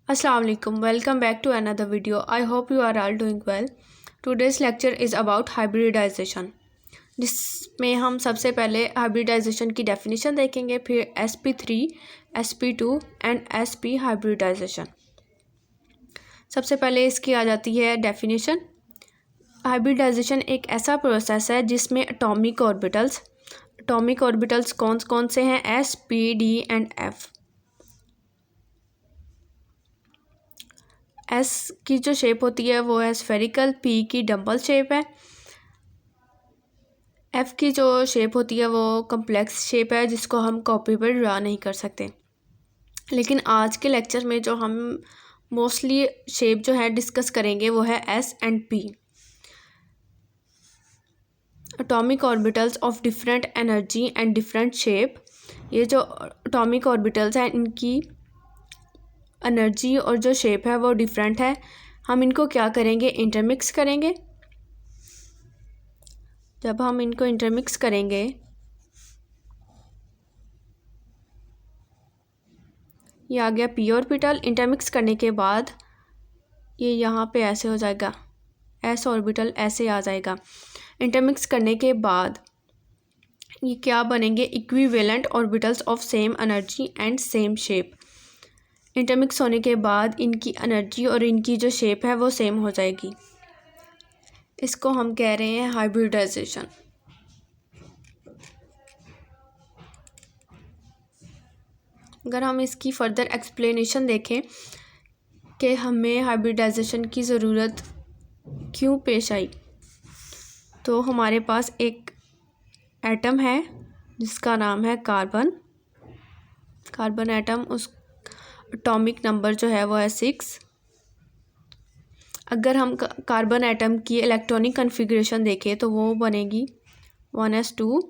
Assalamu alaikum. Welcome back to another video. I hope you are all doing well. Today's lecture is about hybridization. जिसमें हम सबसे पहले hybridisation की definition देखेंगे, फिर sp3, sp2 and sp hybridisation. सबसे पहले इसकी आ जाती है डेफिनेशन। हाइब्रिडाइजेशन एक ऐसा प्रोसेस है जिसमें एटॉमिक ऑर्बिटल्स कौन कौन से हैं? s, p, d and f। S की जो शेप होती है वो है स्फेरिकल, पी की डम्बल शेप है, एफ की जो शेप होती है वो कॉम्प्लेक्स शेप है जिसको हम कॉपी पर ड्रा नहीं कर सकते। लेकिन आज के लेक्चर में जो हम मोस्टली शेप जो है डिस्कस करेंगे वो है S and P. Atomic orbitals of different energy and different shape. ये जो एटॉमिक ऑर्बिटल्स हैं इनकी एनर्जी और जो शेप है वो डिफरेंट है। हम इनको क्या करेंगे? इंटरमिक्स करेंगे। जब हम इनको इंटरमिक्स करेंगे ये आ गया पी ऑर्बिटल। इंटरमिक्स करने के बाद ये यहाँ पे ऐसे हो जाएगा, एस ऑर्बिटल ऐसे आ जाएगा। इंटरमिक्स करने के बाद ये क्या बनेंगे? Equivalent orbitals of same energy and same shape. Intermix होने के बाद इनकी एनर्जी और इनकी जो शेप है वो सेम हो जाएगी। इसको हम कह रहे हैं हाइब्रिडाइजेशन। अगर हम इसकी फर्दर एक्सप्लेनेशन देखें कि हमें हाइब्रिडाइजेशन की ज़रूरत क्यों पेश आई, तो हमारे पास एक एटम है जिसका नाम है कार्बन एटम। उस एटॉमिक नंबर जो है वो है 6। अगर हम कार्बन एटम की इलेक्ट्रॉनिक कन्फिग्रेशन देखें तो वो बनेगी 1s2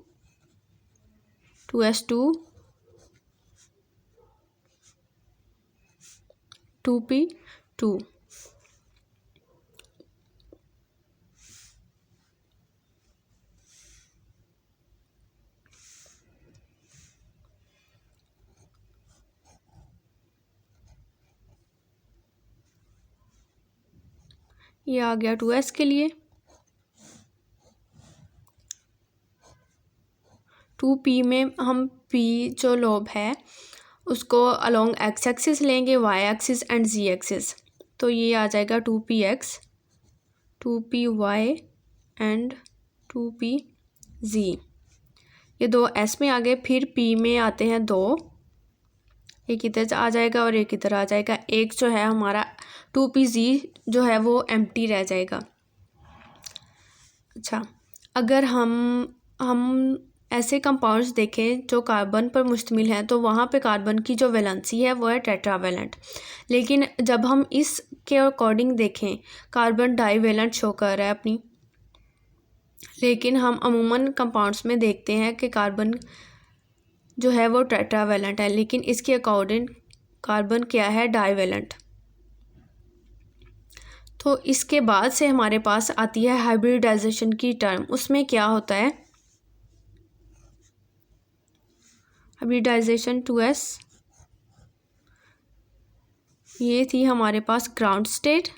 2s2 2p2। ये आ गया 2s के लिए। 2p में हम p जो लोब है उसको अलोंग एक्स एक्सिस लेंगे, y axis and z axis. तो ये आ जाएगा 2px 2py एंड 2pz। ये दो s में आ गए। फिर p में आते हैं दो, एक इधर आ जाएगा और एक इधर आ जाएगा। एक जो है हमारा 2pz जो है वो एम्प्टी रह जाएगा। अच्छा, अगर हम ऐसे कंपाउंड्स देखें जो कार्बन पर मुश्तमिल हैं तो वहाँ पे कार्बन की जो वैलेंसी है वो है टेट्रावेलेंट। लेकिन जब हम इसके अकॉर्डिंग देखें कार्बन डाईवेलेंट शो कर रहा है अपनी। लेकिन हम अमूमन कंपाउंड्स में देखते हैं कि कार्बन जो है वो टेट्रावेलेंट है, लेकिन इसके अकॉर्डिंग कार्बन क्या है? डाईवेलेंट। तो इसके बाद से हमारे पास आती है हाइब्रिडाइजेशन की टर्म। उसमें क्या होता है? हाइब्रिडाइजेशन 2s, ये थी हमारे पास ग्राउंड स्टेट।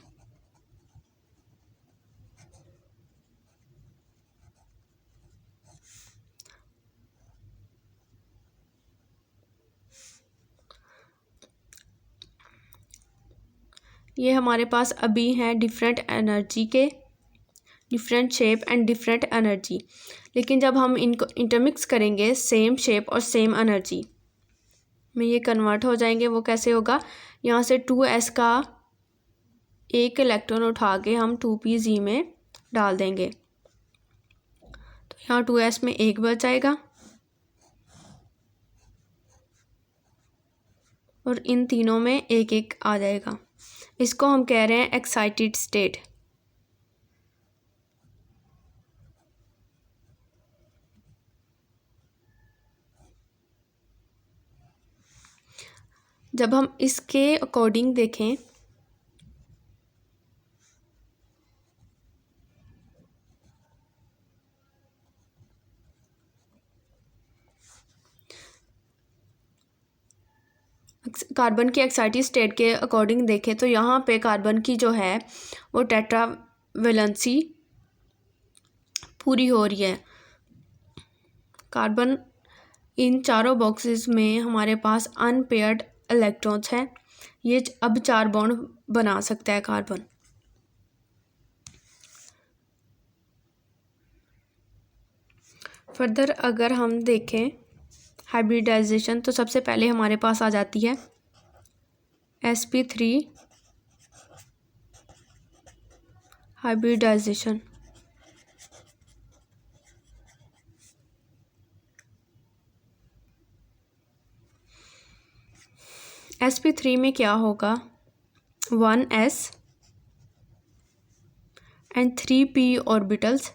ये हमारे पास अभी हैं डिफरेंट एनर्जी के, different shape and different energy. लेकिन जब हम इनको इंटरमिक्स करेंगे सेम शेप और सेम एनर्जी में ये कन्वर्ट हो जाएंगे। वो कैसे होगा? यहाँ से 2s का एक इलेक्ट्रॉन उठा के हम 2pz में डाल देंगे तो यहाँ 2s में एक बच जाएगा और इन तीनों में एक एक आ जाएगा। इसको हम कह रहे हैं एक्साइटेड स्टेट। जब हम इसके अकॉर्डिंग देखें कार्बन की एक्साइटिड स्टेट के अकॉर्डिंग देखें तो यहाँ पे कार्बन की जो है वो टेट्रा वैलेंसी पूरी हो रही है। कार्बन इन चारों बॉक्सेस में हमारे पास अनपेयर्ड इलेक्ट्रॉन्स हैं। ये अब 4 बॉन्ड बना सकता है कार्बन। फर्दर अगर हम देखें हाइब्रिडाइजेशन तो सबसे पहले हमारे पास आ जाती है sp3 हाइब्रिडाइजेशन। sp3 में क्या होगा, 1s and 3p orbitals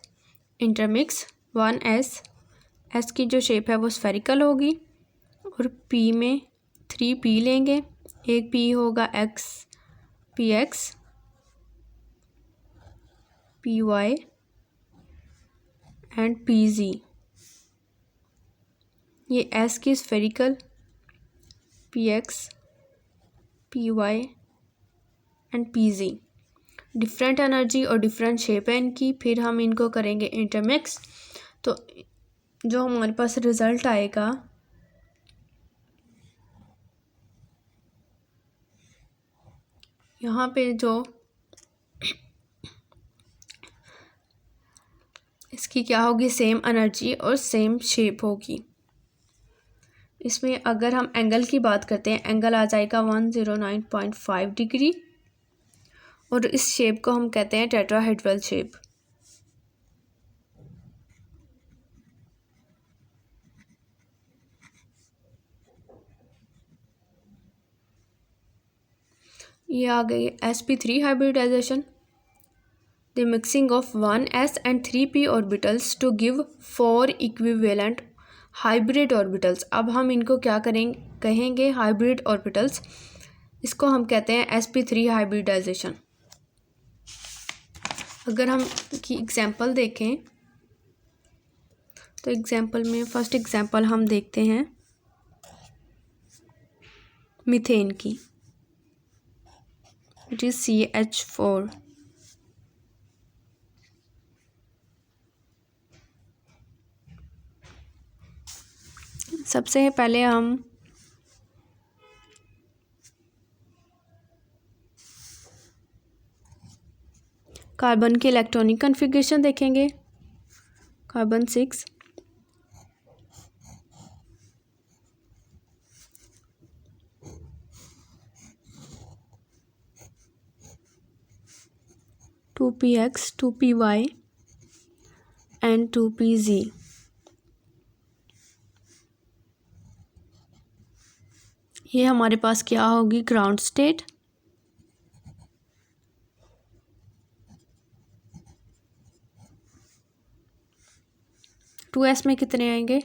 intermix. 1s की जो शेप है वो स्फेरिकल होगी और p में 3p लेंगे। एक p होगा x px py and pz। ये s की spherical px py and pz different energy और डिफरेंट शेप है इनकी। फिर हम इनको करेंगे इंटरमिक्स तो जो हमारे पास रिज़ल्ट आएगा यहाँ पे जो इसकी क्या होगी, सेम एनर्जी और सेम शेप होगी। इसमें अगर हम एंगल की बात करते हैं, एंगल आ जाएगा 109.5 डिग्री और इस शेप को हम कहते हैं टेट्राहेड्रल शेप। ये आ गई sp3 hybridisation. The mixing of 1s and 3p orbitals to give 4 equivalent hybrid orbitals. अब हम इनको क्या कहेंगे हाइब्रिड ऑर्बिटल्स। इसको हम कहते हैं sp3 हाइब्रिडाइजेशन। अगर हम की एग्जांपल देखें तो एग्जांपल में फर्स्ट एग्जांपल हम देखते हैं मीथेन की, इट इज CH4। सबसे पहले हम कार्बन की इलेक्ट्रॉनिक कॉन्फ़िगरेशन देखेंगे। Carbon 6 2px 2py and 2pz। ये हमारे पास क्या होगी, ग्राउंड स्टेट। टू एस में कितने आएंगे,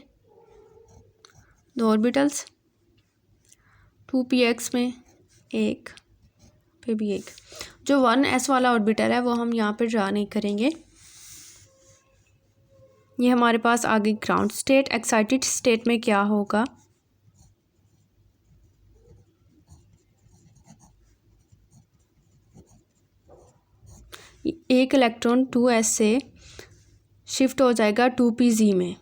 2 ऑर्बिटल्स। 2px में 1 पे भी 1। जो 1s वाला ऑर्बिटल है वो हम यहाँ पे ड्रा नहीं करेंगे। ये हमारे पास आगे ग्राउंड स्टेट। एक्साइटेड स्टेट में क्या होगा, एक इलेक्ट्रॉन 2s से शिफ्ट हो जाएगा 2pz में।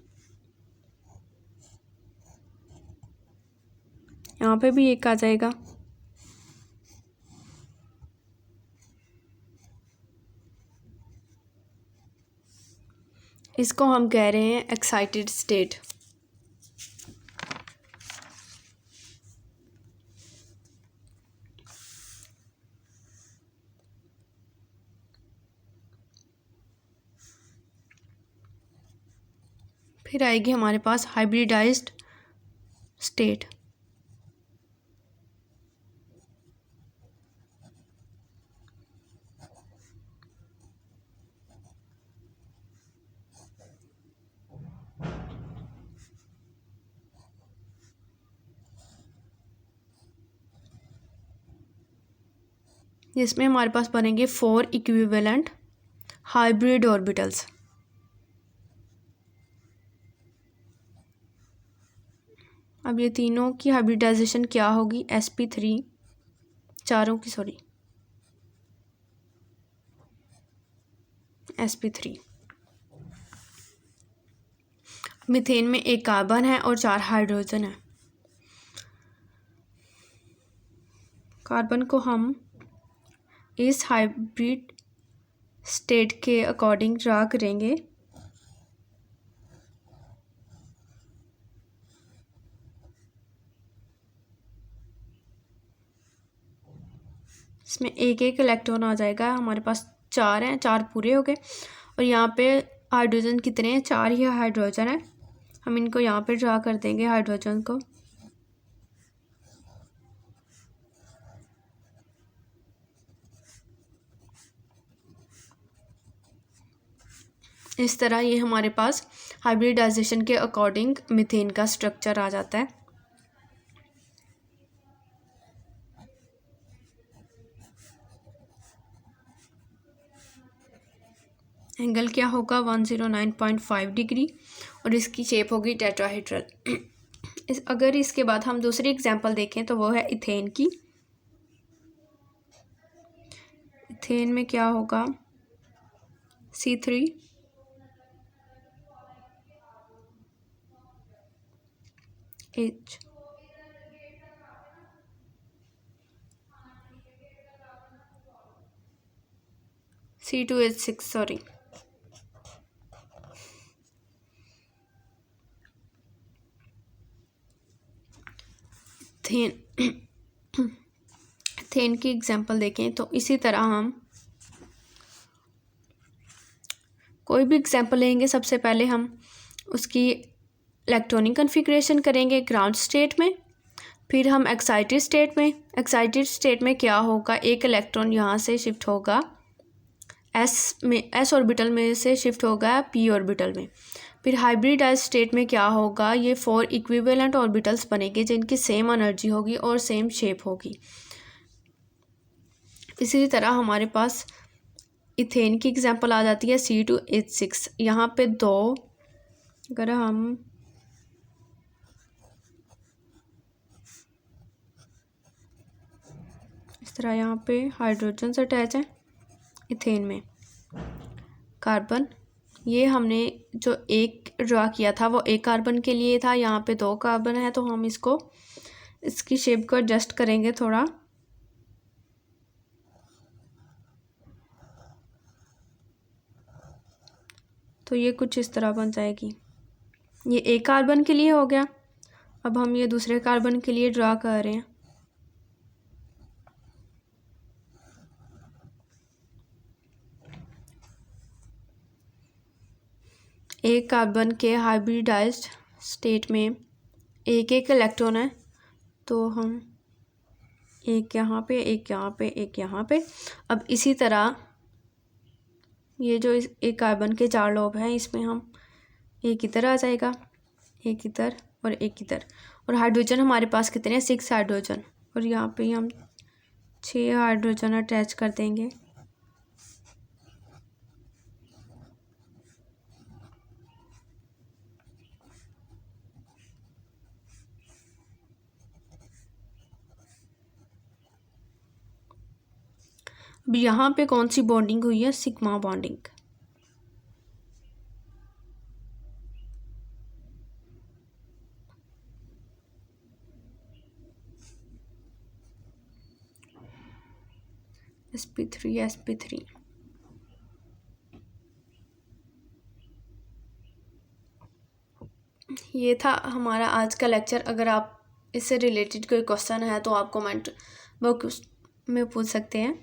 यहाँ पे भी एक आ जाएगा। इसको हम कह रहे हैं एक्साइटेड स्टेट। फिर आएगी हमारे पास हाइब्रिडाइज्ड स्टेट। जिसमें हमारे पास बनेंगे 4 इक्विवेलेंट हाइब्रिड अब ये तीनों की हाइब्रिडाइजेशन क्या होगी, sp3, चारों की सॉरी sp3। मीथेन में एक कार्बन है और 4 हाइड्रोजन है। कार्बन को हम इस हाइब्रिड स्टेट के अकॉर्डिंग ड्रा करेंगे। इसमें एक एक इलेक्ट्रॉन आ जाएगा। हमारे पास 4 हैं, 4 पूरे हो गए। और यहाँ पे हाइड्रोजन कितने हैं, 4 ही हाइड्रोजन है। हम इनको यहाँ पे ड्रा कर देंगे हाइड्रोजन को। इस तरह ये हमारे पास हाइब्रिडाइजेशन के अकॉर्डिंग मीथेन का स्ट्रक्चर आ जाता है। एंगल क्या होगा, 109.5 डिग्री, और इसकी शेप होगी टेट्राहेड्रल। अगर इसके बाद हम दूसरी एग्जांपल देखें तो वो है इथेन की। इथेन में क्या होगा, C3 H C2H6 sorry. Ethane की एग्जांपल देखें तो इसी तरह हम कोई भी एग्जांपल लेंगे, सबसे पहले हम उसकी इलेक्ट्रॉनिक कॉन्फ़िगरेशन करेंगे ग्राउंड स्टेट में, फिर हम एक्साइटेड स्टेट में। एक्साइटेड स्टेट में क्या होगा, एक इलेक्ट्रॉन यहाँ से शिफ्ट होगा s ऑर्बिटल में से शिफ्ट होगा p ऑर्बिटल में। फिर हाइब्रिडाइज स्टेट में क्या होगा, ये 4 इक्विवेलेंट ऑर्बिटल्स बनेंगे जिनकी सेम एनर्जी होगी और सेम शेप होगी। इसी तरह हमारे पास इथेन की एग्जांपल आ जाती है C2H6। यहाँ पे 2, अगर हम इस तरह यहाँ पे हाइड्रोजन से अटैच है, इथेन में कार्बन, ये हमने जो एक ड्रा किया था वो एक कार्बन के लिए था, यहाँ पे 2 कार्बन है, तो हम इसकी शेप को एडजस्ट करेंगे थोड़ा। तो ये कुछ इस तरह बन जाएगी। ये एक कार्बन के लिए हो गया। अब हम ये दूसरे कार्बन के लिए ड्रा कर रहे हैं। एक कार्बन के हाइब्रिडाइज्ड स्टेट में एक एक इलेक्ट्रॉन है, तो हम एक यहाँ पे, एक यहाँ पे, एक यहाँ पे। अब इसी तरह ये जो एक कार्बन के 4 लोब हैं, इसमें हम एक इधर आ जाएगा, एक इधर और एक इधर। और हाइड्रोजन हमारे पास कितने हैं, 6 हाइड्रोजन, और यहाँ पे हम 6 हाइड्रोजन अटैच कर देंगे। अब यहाँ पे कौन सी बॉन्डिंग हुई है, सिग्मा बॉन्डिंग। sp3 ये था हमारा आज का लेक्चर। अगर आप इससे रिलेटेड कोई क्वेश्चन है तो आप कमेंट बॉक्स में पूछ सकते हैं।